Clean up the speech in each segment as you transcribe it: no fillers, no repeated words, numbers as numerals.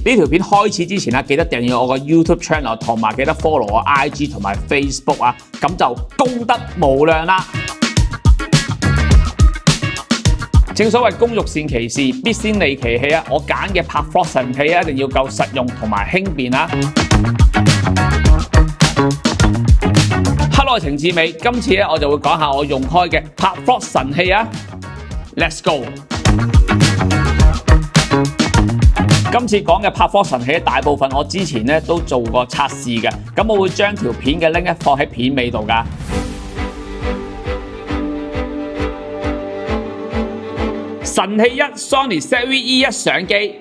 呢條片開始之前啊，記得訂閱我個 YouTube channel， 同埋記得 follow 我 IG 同埋 Facebook 啊，咁就功德無量啦。正所謂工欲善其事，必先利其器啊！我揀嘅拍 vlog 神器一定要夠實用同埋輕便啊！ Hello， 程志美，今次咧我就會講下我用開嘅拍 vlog 神器啊 ！Let's go！ 今次講嘅拍 vlog 神器大部分我之前咧都做過測試嘅，咁我會將條片嘅 link 放喺片尾度㗎。神器一 Sony ZV-E1 相機。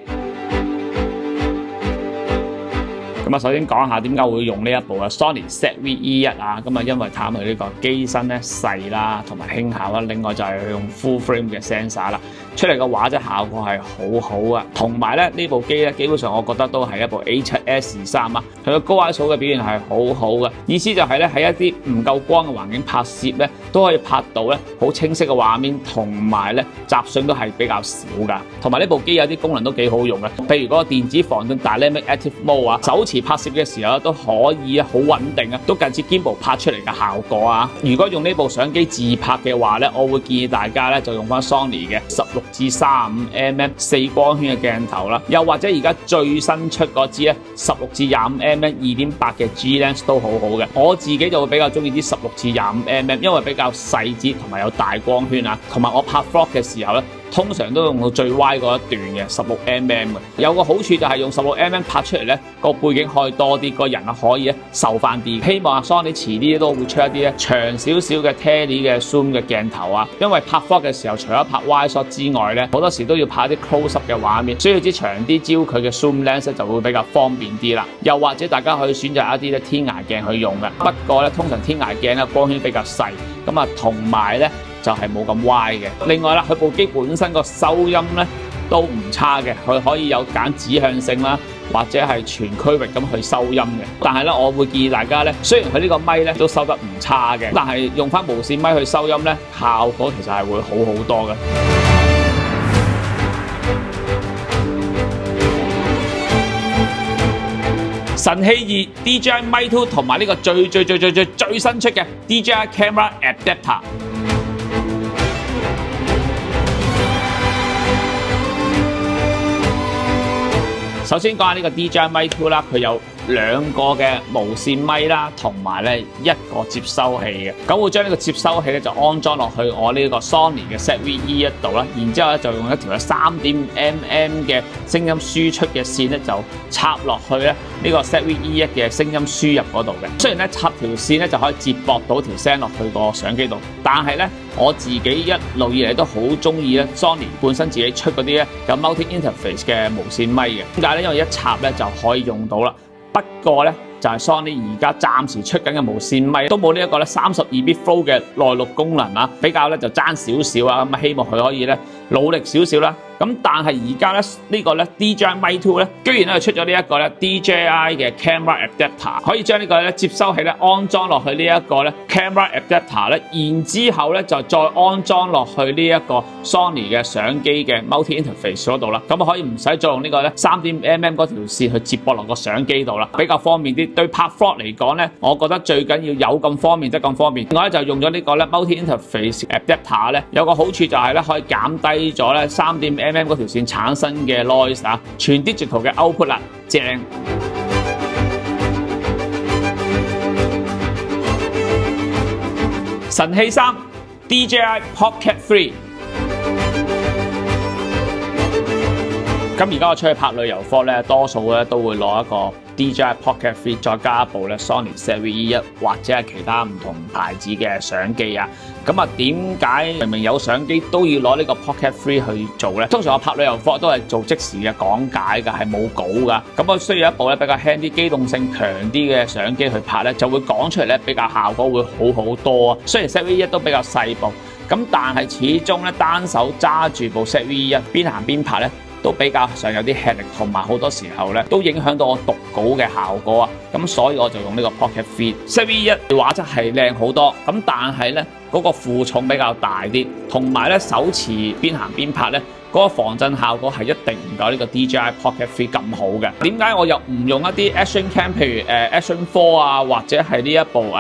咁啊，首先講下點解會用呢一部啊 Sony ZV-E1 啊，咁啊因為睇佢呢個機身咧細啦，同埋輕巧啦，另外就係用 full frame 嘅 sensor 啦，出嚟嘅畫質效果係好好啊，同埋咧呢部機咧基本上我覺得都係一部 A7S3啊，佢嘅高畫素嘅表現係好好嘅，意思就係咧喺一啲唔夠光嘅環境拍攝咧都可以拍到咧好清晰嘅畫面，同埋咧雜訊都係比較少噶，同埋呢部機有啲功能都幾好用嘅，譬如嗰個電子防震 Dynamic Active Mode 啊，手持拍攝嘅時候都可以好穩定啊，都近似 Gimbal 拍出嚟嘅效果啊！如果用呢部相機自拍嘅話咧，我會建議大家咧就用翻 Sony 嘅16至35mm 4光圈嘅鏡頭啦，又或者而家最新出嗰支咧16至25mm 2.8嘅 G Lens 都好好嘅。我自己就會比較中意啲16至25mm， 因為比較細緻同埋有大光圈啊，同埋我拍 vlog 嘅時候咧，通常都用到最歪嗰一段嘅16mm嘅，有個好處就係用16mm 拍出嚟咧個背景可以多啲，個人啊可以咧瘦翻啲。希望Sony遲啲都會出一啲咧長少少嘅 Tele 嘅 zoom 嘅鏡頭啊，因為拍 vlog 嘅時候除咗拍 wide shot 之外咧，好多時都要拍啲 close up 嘅畫面，需要支長啲焦距嘅 zoom lens 就會比較方便啲啦。又或者大家可以選擇一啲咧天涯鏡去用嘅，不過咧通常天涯鏡咧光圈比較細，咁啊同埋咧就係冇咁歪嘅。另外啦，佢部機本身個收音咧都唔差嘅，佢可以有揀指向性啦，或者係全區域咁去收音嘅。但係咧，我會建議大家咧，雖然佢呢個咪咧都收得唔差嘅，但係用翻無線咪去收音咧，效果其實係會好好多嘅。神器二 DJI Mic 2同埋呢個最新出嘅 DJI Camera Adapter。首先講下呢個 DJI Mic 2啦，佢有兩個嘅無線咪啦，同埋咧一個接收器嘅。咁會將呢個接收器咧就安裝落去我呢個 Sony 嘅 ZV-E1 度啦，然之後咧就用一條3.5mm 嘅聲音輸出嘅線咧就插落去咧呢個 ZV-E1 嘅聲音輸入嗰度嘅。雖然咧插條線咧就可以接駁到條聲落去個相機度，但係咧我自己一路以嚟都好中意咧 Sony 本身自己出嗰啲咧有 multi interface 嘅無線咪嘅。點解咧？因為一插咧就可以用到啦。不過咧，就係 Sony 而家暫時出緊嘅無線咪都冇呢一個咧32bit flow 嘅內錄功能啦，比較咧就爭少少啊。咁希望佢可以咧努力少少啦。咁但係而家咧呢個咧 DJI Mic 2咧，居然咧出咗呢一個咧 DJI 嘅 Camera Adapter， 可以將呢個咧接收器咧安裝落去呢一個咧 Camera Adapter 咧，然之後咧就再安裝落去呢一個 Sony 嘅相機嘅 Multi Interface 嗰度啦。咁可以唔使再用呢個咧3.5mm 嗰條線去接駁落個相機度啦，比較方便啲。對拍 vlog 嚟講咧，我覺得最緊要有咁方便得咁方便。另外咧就用咗呢個咧 Multi Interface Adapter 咧，有個好處就係咧可以減低咗咧3.5mm 嗰條線產生嘅 noise 啊，全 digital 嘅 output 啦，正。神器三 DJI Pocket 3。咁而家我出去拍旅遊 vlog 咧，多數咧都會攞一個 DJI Pocket 3，再加一部咧 Sony ZV-E1 或者係其他唔同牌子嘅相機啊。咁啊，點解明明有相機都要攞呢個 Pocket 3去做咧？通常我拍旅遊 vlog 都係做即時嘅講解㗎，係冇稿㗎。咁我需要一部咧比較輕啲、機動性強啲嘅相機去拍咧，就會講出嚟咧比較效果會好好多啊。雖然 ZV-E1 都比較細部，咁但係始終咧單手揸住部 ZV-E1 邊行邊拍咧，都比較上有啲吃力，同埋好多時候咧都影響到我讀稿嘅效果啊。咁所以我就用呢個 Pocket 3。ZV-E1 畫質係靚好多，咁但係咧嗰個負重比較大啲，同埋咧手持邊行邊拍咧嗰個防震效果係一定唔夠呢個 DJI Pocket 3咁好嘅。點解我又唔用一啲 Action Cam， 譬如Action 4啊，或者係呢一部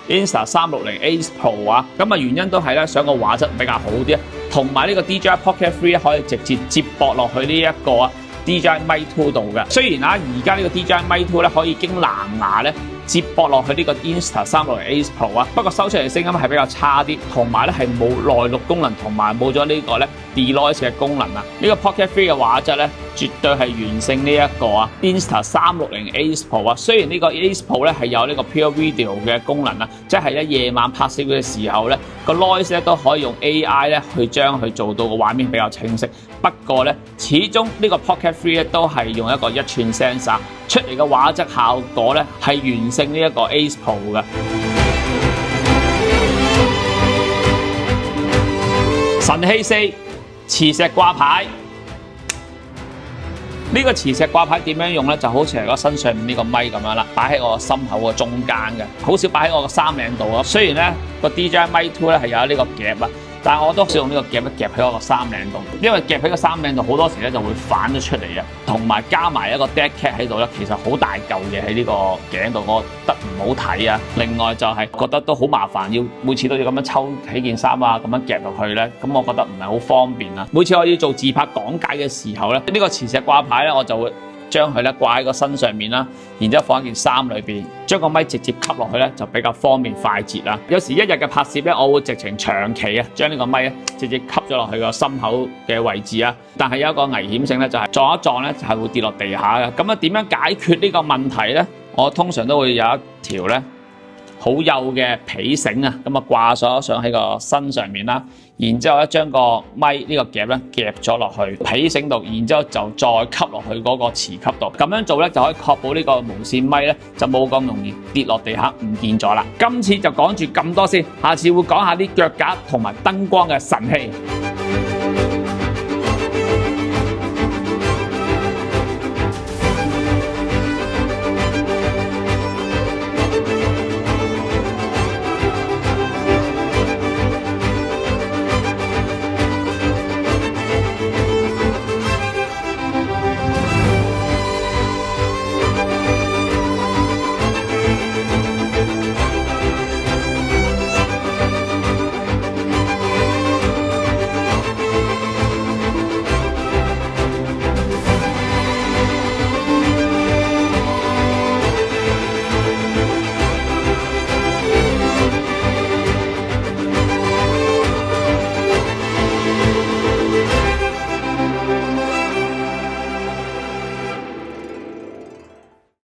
Insta360 Ace Pro 啊？咁原因都係咧想個畫質比較好啲，同埋呢個 DJI Pocket 3可以直接接駁落去呢一個DJI Mic 2度嘅。雖然而家呢個 DJI Mic 2咧可以經藍牙咧接駁落去呢個 Insta360 Ace Pro 啊，不過收出嚟嘅聲音係比較差啲，同埋咧係冇內錄功能，同埋冇咗呢個denoise 嘅功能啊。呢個 Pocket 3嘅畫質咧絕對係完勝呢一個Insta360 Ace Pro 啊。雖然呢個 Ace Pro 咧係有呢個 Pure Video 嘅功能啊，即係咧夜晚拍攝嘅時候咧個 noise 咧都可以用 AI 咧去將佢做到個畫面比較清晰。不過咧始終呢個 Pocket 3咧都係用一個1寸 sensor 出嚟嘅畫質效果咧係完勝呢一個 Ace Pro 嘅。神器4磁石掛牌。呢個磁石掛牌點樣用咧？就好似係我身上面呢個咪咁樣啦，擺喺我心口嘅中間嘅，好少擺喺我個衫領度啊。雖然咧個 DJI Mic 2咧係有呢個夾啊，但係我都少用呢個夾夾喺我個衫領度，因為夾喺個衫領度好多時咧就會反咗出嚟嘅，同埋加埋一個 dead cat 喺度咧，其實好大嚿嘢喺呢個頸度，我覺得唔好睇啊。另外就係覺得都好麻煩，要每次都要咁樣抽起件衫啊，咁樣夾落去咧，咁我覺得唔係好方便啊。每次我要做自拍講解嘅時候咧，呢個磁石掛牌咧我就會將佢咧掛喺個身上面啦，然之後放喺件衫裏邊，將個咪直接吸落去咧就比較方便快捷啦。有時一日嘅拍攝咧，我會直情長期將呢個咪咧直接吸咗落去個心口嘅位置啊。但係有一個危險性咧，就係撞一撞咧就係會跌落地下嘅。咁點樣解決呢個問題咧？我通常都會有一條咧好幼嘅皮繩啊，咁掛咗上喺個身上面啦，然之後咧將個咪呢個夾咧夾咗落去皮繩度，然之後就再吸落去嗰個磁吸度。咁樣做咧就可以確保呢個無線咪咧就冇咁容易跌落地下唔見咗啦。今次就講住咁多先，下次會講下啲腳架同埋燈光嘅神器。